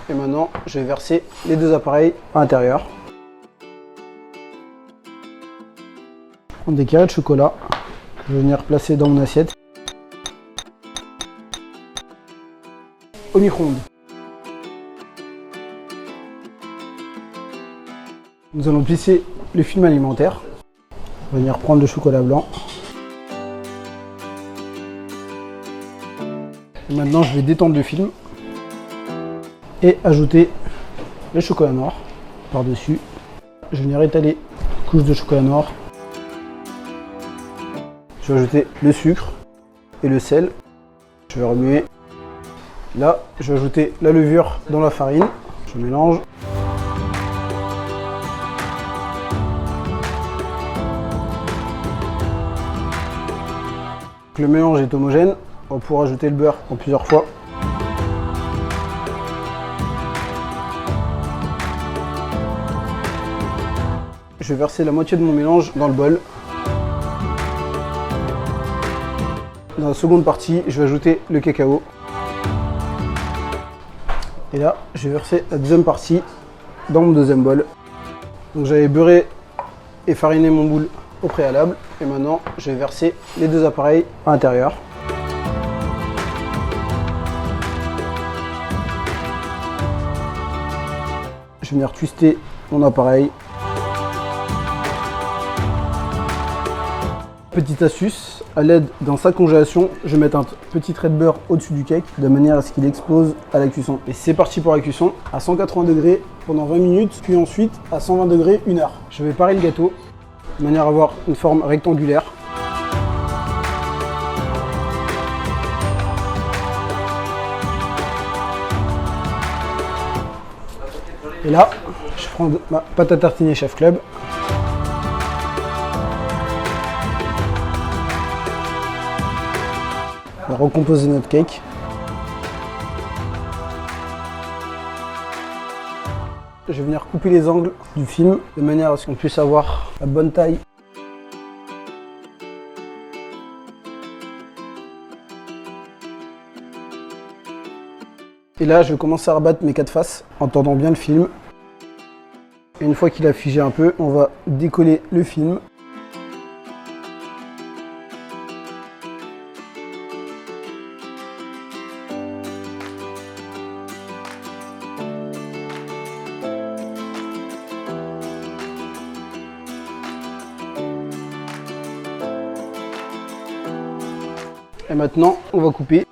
Et maintenant, je vais verser les deux appareils à l'intérieur. Prendre des carrés de chocolat. Je vais venir placer dans mon assiette. Au micro-ondes. Nous allons plisser le film alimentaire. On va venir prendre le chocolat blanc. Et maintenant, je vais détendre le film et ajouter le chocolat noir par-dessus. Je vais venir étaler une couche de chocolat noir. Je vais ajouter le sucre et le sel. Je vais remuer. Là, je vais ajouter la levure dans la farine. Je mélange. Le mélange est homogène. On va pouvoir ajouter le beurre en plusieurs fois. Je vais verser la moitié de mon mélange dans le bol. Dans la seconde partie, je vais ajouter le cacao. Et là, je vais verser la deuxième partie dans mon deuxième bol. Donc j'avais beurré et fariné mon moule au préalable. Et maintenant, je vais verser les deux appareils à l'intérieur. Je vais venir twister mon appareil. Petite astuce, à l'aide dans sa congélation, je vais mettre un petit trait de beurre au-dessus du cake de manière à ce qu'il explose à la cuisson. Et c'est parti pour la cuisson à 180 degrés pendant 20 minutes, puis ensuite à 120 degrés 1 heure. Je vais parer le gâteau de manière à avoir une forme rectangulaire. Et là, je prends ma pâte à tartiner Chef Club. On va recomposer notre cake. Je vais venir couper les angles du film de manière à ce qu'on puisse avoir la bonne taille. Et là, je vais commencer à rabattre mes 4 faces en tendant bien le film. Et une fois qu'il a figé un peu, on va décoller le film. Et maintenant, on va couper.